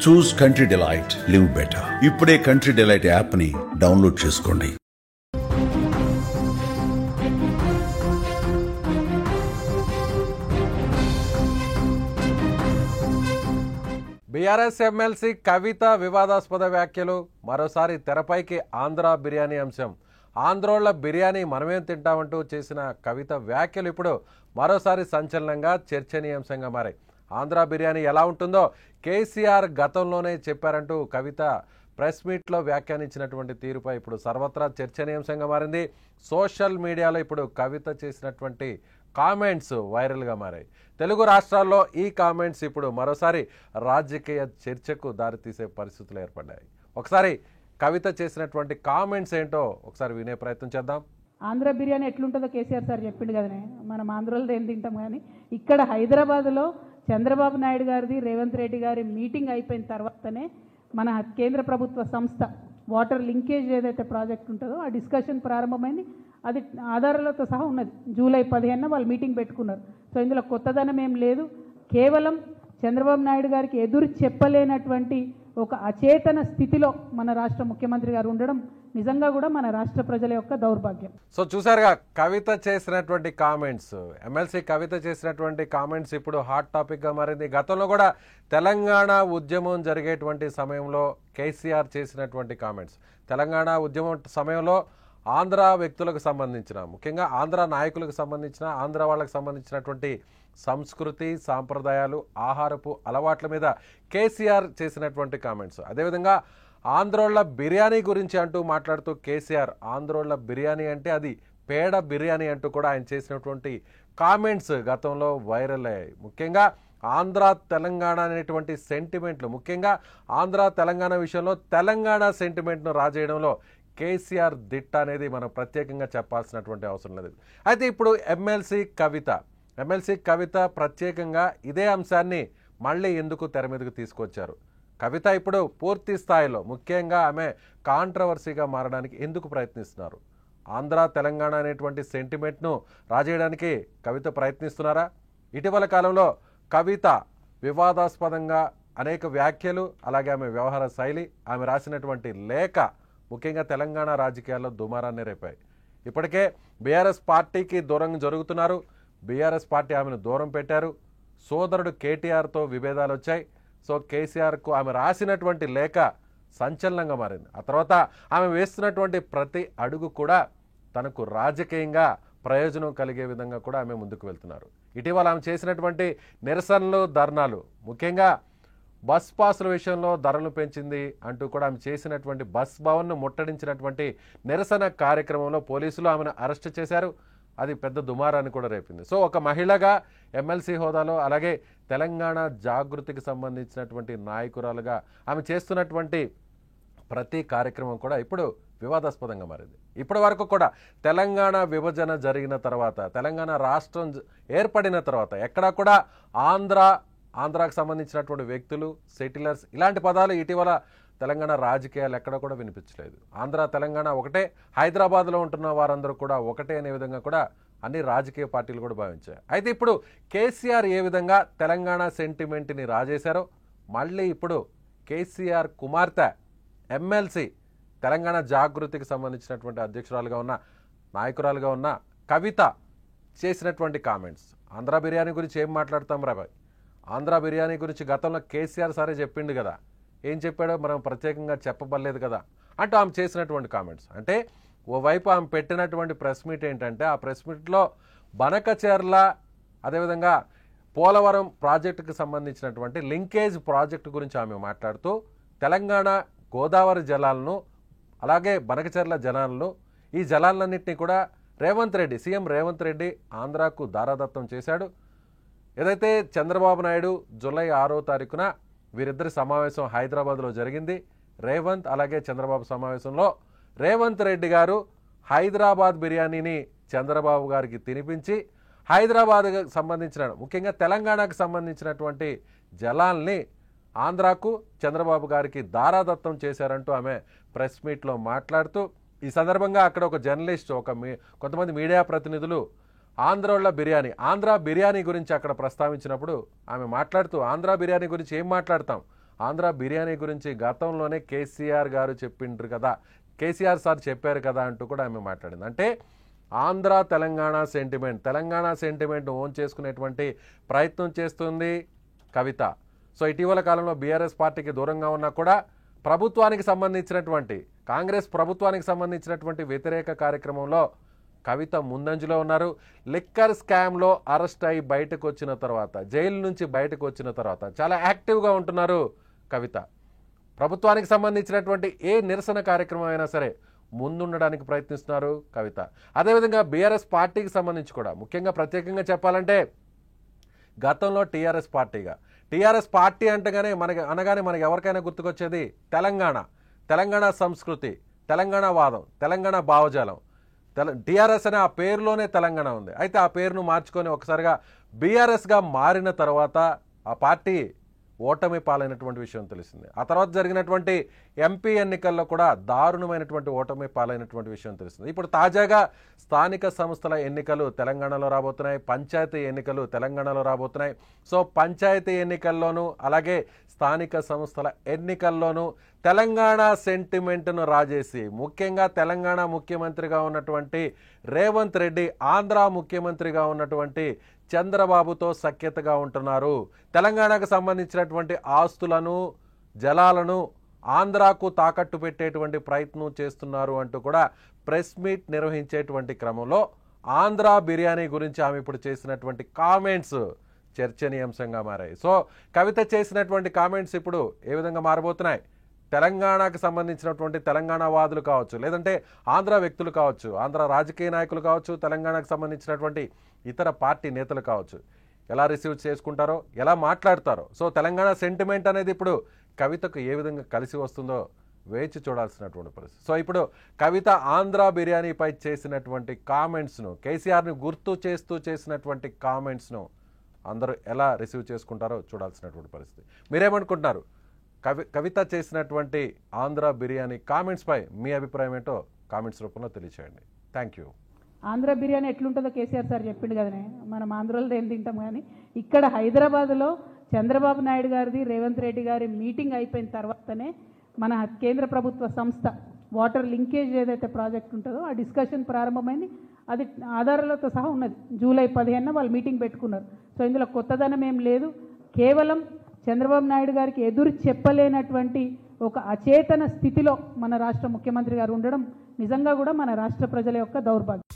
చూస్ country delight, live better. ఇప్పుడే country delight app ని download చేసుకోండి. బీఆర్ఎస్ ఎమ్మెల్సీ కవిత వివాదాస్పద వ్యాఖ్యలు, మరోసారి తెరపైకి ఆంధ్ర బిర్యానీ అంశం. ఆంధ్రోళ్ల బిర్యానీ మనమేం తింటామంటూ చేసిన కవిత వ్యాఖ్యలు ఇప్పుడు మరోసారి సంచలనంగా చర్చనీయాంశంగా మారాయి. ఆంధ్ర బిర్యానీ ఎలా ఉంటుందో కేసీఆర్ గతంలోనే చెప్పారంటూ కవిత ప్రెస్ మీట్లో వ్యాఖ్యానించినటువంటి తీరుపై ఇప్పుడు సర్వత్రా చర్చనీయాంశంగా మారింది. సోషల్ మీడియాలో ఇప్పుడు కవిత చేసినటువంటి కామెంట్స్ వైరల్గా మారాయి. తెలుగు రాష్ట్రాల్లో ఈ కామెంట్స్ ఇప్పుడు మరోసారి రాజకీయ చర్చకు దారితీసే పరిస్థితులు ఏర్పడ్డాయి. ఒకసారి కవిత చేసినటువంటి కామెంట్స్ ఏంటో ఒకసారి వినే ప్రయత్నం చేద్దాం. ఆంధ్ర బిర్యానీ ఎట్లుంటుందో కేసీఆర్ సార్ చెప్పిండు కదనే, మనం ఆంధ్రలో ఏం తింటాం. కానీ ఇక్కడ హైదరాబాద్లో చంద్రబాబు నాయుడు గారిది రేవంత్ రెడ్డి గారి మీటింగ్ అయిపోయిన తర్వాతనే మన కేంద్ర ప్రభుత్వ సంస్థ వాటర్ లింకేజ్ ఏదైతే ప్రాజెక్ట్ ఉంటుందో ఆ డిస్కషన్ ప్రారంభమైంది. అది ఆధారాలతో సహా ఉన్నది. జూలై 15న వాళ్ళు మీటింగ్ పెట్టుకున్నారు. సో ఇందులో కొత్తదనం ఏం లేదు. కేవలం చంద్రబాబు నాయుడు గారికి ఎదురు చెప్పలేనటువంటి ఒక అచేతన స్థితిలో మన రాష్ట్ర ముఖ్యమంత్రి గారు ఉండడం నిజంగా కూడా మన రాష్ట్ర ప్రజల యొక్క దౌర్భాగ్యం. సో చూసారుగా కవిత చేసినటువంటి కామెంట్స్, ఎమ్మెల్సీ కవిత చేసినటువంటి కామెంట్స్ ఇప్పుడు హాట్ టాపిక్గా మారింది. గతంలో కూడా తెలంగాణ ఉద్యమం జరిగేటువంటి సమయంలో కేసీఆర్ చేసినటువంటి కామెంట్స్, తెలంగాణ ఉద్యమం సమయంలో ఆంధ్ర వ్యక్తులకు సంబంధించిన, ముఖ్యంగా ఆంధ్ర నాయకులకు సంబంధించిన, ఆంధ్ర వాళ్ళకు సంబంధించినటువంటి సంస్కృతి, సాంప్రదాయాలు, ఆహారపు అలవాట్ల మీద కేసీఆర్ చేసినటువంటి కామెంట్స్. అదేవిధంగా ఆంధ్రోళ్ల బిర్యానీ గురించి అంటూ మాట్లాడుతూ కేసీఆర్ ఆంధ్రోళ్ల బిర్యానీ అంటే అది పేడ బిర్యానీ అంటూ కూడా ఆయన చేసినటువంటి కామెంట్స్ గతంలో వైరల్ అయ్యాయి. ముఖ్యంగా ఆంధ్ర తెలంగాణ అనేటువంటి సెంటిమెంట్లు, ముఖ్యంగా ఆంధ్ర తెలంగాణ విషయంలో తెలంగాణ సెంటిమెంట్ను రాజేయడంలో కేసీఆర్ దిట్ట అనేది మనం ప్రత్యేకంగా చెప్పాల్సినటువంటి అవసరం లేదు. అయితే ఇప్పుడు ఎమ్మెల్సీ కవిత ప్రత్యేకంగా ఇదే అంశాన్ని మళ్ళీ ఎందుకు తెర మీదకు తీసుకొచ్చారు? కవిత ఇప్పుడు పూర్తి స్థాయిలో, ముఖ్యంగా ఆమె కాంట్రవర్సీగా మారడానికి ఎందుకు ప్రయత్నిస్తున్నారు? ఆంధ్ర తెలంగాణ అనేటువంటి సెంటిమెంట్ను రాజేయడానికి కవిత ప్రయత్నిస్తున్నారా? ఇటీవల కాలంలో కవిత వివాదాస్పదంగా అనేక వ్యాఖ్యలు, అలాగే ఆమె వ్యవహార శైలి, ఆమె రాసినటువంటి లేఖ ముఖ్యంగా తెలంగాణ రాజకీయాల్లో దుమారాన్ని రేపాయి. ఇప్పటికే బీఆర్ఎస్ పార్టీకి దూరంగా జరుగుతున్నారు. బీఆర్ఎస్ పార్టీ ఆమెను దూరం పెట్టారు. సోదరుడు కేటీఆర్తో విభేదాలు వచ్చాయి. సో కేసీఆర్కు ఆమె రాసినటువంటి లేఖ సంచలనంగా మారింది. ఆ తర్వాత ఆమె వేస్తున్నటువంటి ప్రతి అడుగు కూడా తనకు రాజకీయంగా ప్రయోజనం కలిగే విధంగా కూడా ఆమె ముందుకు వెళ్తున్నారు. ఇటీవల ఆమె చేసినటువంటి నిరసనలు, ధర్నాలు, ముఖ్యంగా బస్ పాసుల విషయంలో ధరలు పెంచింది అంటూ కూడా ఆమె చేసినటువంటి బస్ భవన్ను ముట్టడించినటువంటి నిరసన కార్యక్రమంలో పోలీసులు ఆమెను అరెస్ట్ చేశారు. అది పెద్ద దుమారాన్ని కూడా రేపింది. సో ఒక మహిళగా ఎమ్మెల్సీ హోదాలో, అలాగే తెలంగాణ జాగృతికి సంబంధించినటువంటి నాయకురాలుగా ఆమె చేస్తున్నటువంటి ప్రతి కార్యక్రమం కూడా ఇప్పుడు వివాదాస్పదంగా మారింది. ఇప్పటి వరకు కూడా తెలంగాణ విభజన జరిగిన తర్వాత, తెలంగాణ రాష్ట్రం ఏర్పడిన తర్వాత ఎక్కడా కూడా ఆంధ్రాకు సంబంధించినటువంటి వ్యక్తులు, సెటిలర్స్ ఇలాంటి పదాలు ఇటీవల తెలంగాణ రాజకీయాలు ఎక్కడ కూడా వినిపించలేదు. ఆంధ్ర తెలంగాణ ఒకటే, హైదరాబాద్లో ఉంటున్న వారందరూ కూడా ఒకటే అనే విధంగా కూడా అన్ని రాజకీయ పార్టీలు కూడా భావించాయి. అయితే ఇప్పుడు కేసీఆర్ ఏ విధంగా తెలంగాణ సెంటిమెంట్ని రాజేశారో మళ్ళీ ఇప్పుడు కేసీఆర్ కుమార్తె ఎమ్మెల్సీ తెలంగాణ జాగృతికి సంబంధించినటువంటి అధ్యక్షురాలుగా ఉన్న, నాయకురాలుగా ఉన్న కవిత చేసినటువంటి కామెంట్స్. ఆంధ్ర బిర్యానీ గురించి ఏం మాట్లాడతాం రాబాయ్? ఆంధ్ర బిర్యానీ గురించి గతంలో కేసీఆర్ సరే చెప్పిండు కదా, ఏం చెప్పాడో మనం ప్రత్యేకంగా చెప్పబడలేదు కదా అంటూ ఆమె చేసినటువంటి కామెంట్స్. అంటే ఓవైపు ఆమె పెట్టినటువంటి ప్రెస్ మీట్ ఏంటంటే, ఆ ప్రెస్ మీట్లో బనకచెర్ల, అదేవిధంగా పోలవరం ప్రాజెక్టుకు సంబంధించినటువంటి లింకేజ్ ప్రాజెక్టు గురించి ఆమె మాట్లాడుతూ తెలంగాణ గోదావరి జలాలను, అలాగే బనకచెర్ల జలాలను, ఈ జలాలన్నింటినీ కూడా సీఎం రేవంత్ రెడ్డి ఆంధ్రాకు దారాదత్తం చేశాడు. ఏదైతే చంద్రబాబు నాయుడు జూలై 6వ తారీఖున వీరిద్దరి సమావేశం హైదరాబాద్లో జరిగింది. రేవంత్ అలాగే చంద్రబాబు సమావేశంలో రేవంత్ రెడ్డి గారు హైదరాబాద్ బిర్యానీని చంద్రబాబు గారికి తినిపించి హైదరాబాద్కి సంబంధించిన, ముఖ్యంగా తెలంగాణకు సంబంధించినటువంటి జలాల్ని ఆంధ్రాకు చంద్రబాబు గారికి దారాదత్తం చేశారంటూ ఆమె ప్రెస్ మీట్లో మాట్లాడుతూ, ఈ సందర్భంగా అక్కడ ఒక జర్నలిస్ట్, కొంతమంది మీడియా ప్రతినిధులు ఆంధ్ర బిర్యానీ గురించి అక్కడ ప్రస్తావించినప్పుడు ఆమె మాట్లాడుతూ, ఆంధ్ర బిర్యానీ గురించి ఏం మాట్లాడతాం, ఆంధ్ర బిర్యానీ గురించి గతంలోనే కేసీఆర్ గారు చెప్పిండ్రు కదా, కేసీఆర్ సార్ చెప్పారు కదా అంటూ కూడా ఆమె మాట్లాడింది. అంటే ఆంధ్ర తెలంగాణ సెంటిమెంట్ ఓన్ చేసుకునేటువంటి ప్రయత్నం చేస్తుంది కవిత. సో ఇటీవల కాలంలో బీఆర్ఎస్ పార్టీకి దూరంగా ఉన్నా కూడా ప్రభుత్వానికి సంబంధించినటువంటి కాంగ్రెస్ ప్రభుత్వానికి సంబంధించినటువంటి వ్యతిరేక కార్యక్రమంలో కవిత ముందంజలో ఉన్నారు. లిక్కర్ స్కామ్లో అరెస్ట్ అయి బయటకు వచ్చిన తర్వాత, జైలు నుంచి బయటకు వచ్చిన తర్వాత చాలా యాక్టివ్గా ఉంటున్నారు కవిత. ప్రభుత్వానికి సంబంధించినటువంటి ఏ నిరసన కార్యక్రమం అయినా సరే ముందుండడానికి ప్రయత్నిస్తున్నారు కవిత. అదేవిధంగా బీఆర్ఎస్ పార్టీకి సంబంధించి కూడా ముఖ్యంగా ప్రత్యేకంగా చెప్పాలంటే గతంలో టీఆర్ఎస్ పార్టీ అనగానే మనకి ఎవరికైనా గుర్తుకొచ్చేది తెలంగాణ సంస్కృతి, తెలంగాణ వాదం, తెలంగాణ భావజాలం. టీఆర్ఎస్ అనే ఆ పేరులోనే తెలంగాణ ఉంది. అయితే ఆ పేరును మార్చుకొని ఒకసారిగా బీఆర్ఎస్గా మారిన తర్వాత ఆ పార్టీ ఓటమి పాలైనటువంటి విషయం తెలిసింది. ఆ తర్వాత జరిగినటువంటి ఎంపీ ఎన్నికల్లో కూడా దారుణమైనటువంటి ఓటమి పాలైనటువంటి విషయం తెలిసింది. ఇప్పుడు తాజాగా స్థానిక సంస్థల ఎన్నికలు తెలంగాణలో రాబోతున్నాయి, పంచాయతీ ఎన్నికలు తెలంగాణలో రాబోతున్నాయి. సో పంచాయతీ ఎన్నికల్లోనూ అలాగే స్థానిక సంస్థల ఎన్నికల్లోనూ తెలంగాణ సెంటిమెంట్ను రాజేసి ముఖ్యంగా తెలంగాణ ముఖ్యమంత్రిగా ఉన్నటువంటి రేవంత్ రెడ్డి ఆంధ్ర ముఖ్యమంత్రిగా ఉన్నటువంటి చంద్రబాబుతో సఖ్యతగా ఉంటున్నారు. తెలంగాణకు సంబంధించినటువంటి ఆస్తులను జలాలను ఆంధ్రాకు తాకట్టు పెట్టేటువంటి ప్రయత్నం చేస్తున్నారు అంటూ కూడా ప్రెస్ మీట్ నిర్వహించేటువంటి క్రమంలో ఆంధ్ర బిర్యానీ గురించి ఆమె ఇప్పుడు చేసినటువంటి కామెంట్స్ చర్చనీయాంశంగా మారాయి. సో కవిత చేసినటువంటి కామెంట్స్ ఇప్పుడు ఏ విధంగా మారబోతున్నాయి? తెలంగాణకు సంబంధించినటువంటి తెలంగాణ వాదులు కావచ్చు, లేదంటే ఆంధ్ర వ్యక్తులు కావచ్చు, ఆంధ్ర రాజకీయ నాయకులు కావచ్చు, తెలంగాణకు సంబంధించినటువంటి ఇతర పార్టీ నేతలు కావచ్చు, ఎలా రిసీవ్ చేసుకుంటారో, ఎలా మాట్లాడతారో. సో తెలంగాణ సెంటిమెంట్ అనేది ఇప్పుడు కవితకు ఏ విధంగా కలిసి వస్తుందో వేచి చూడాల్సినటువంటి పరిస్థితి. సో ఇప్పుడు కవిత ఆంధ్ర బిర్యానీపై చేసినటువంటి కామెంట్స్ను, కేసీఆర్ని గుర్తు చేస్తూ చేసినటువంటి కామెంట్స్ను అందరూ ఎలా రిసీవ్ చేసుకుంటారో చూడాల్సినటువంటి పరిస్థితి. మీరేమనుకుంటున్నారు? కవిత చేసినటువంటి ఆంధ్ర బిర్యానీ కామెంట్స్పై మీ అభిప్రాయం ఏంటో కామెంట్స్ రూపంలో తెలియచేయండి. Thank you. ఆంధ్ర బిర్యానీ ఎట్లుంటుందో కేసీఆర్ సార్ చెప్పిండు కదనే, మనం ఆంధ్రలో ఏం తింటాం. కానీ ఇక్కడ హైదరాబాద్లో చంద్రబాబు నాయుడు గారిది రేవంత్ రెడ్డి గారి మీటింగ్ అయిపోయిన తర్వాతనే మన కేంద్ర ప్రభుత్వ సంస్థ వాటర్ లింకేజ్ ఏదైతే ప్రాజెక్ట్ ఉంటుందో ఆ డిస్కషన్ ప్రారంభమైంది. అది ఆధారాలతో సహా ఉన్నది. జూలై 15న వాళ్ళు మీటింగ్ పెట్టుకున్నారు. సో ఇందులో కొత్తదనం ఏం లేదు. కేవలం చంద్రబాబు నాయుడు గారికి ఎదురు చెప్పలేనటువంటి ఒక అచేతన స్థితిలో మన రాష్ట్ర ముఖ్యమంత్రి గారు ఉండడం నిజంగా కూడా మన రాష్ట్ర ప్రజల యొక్క దౌర్భాగ్యం.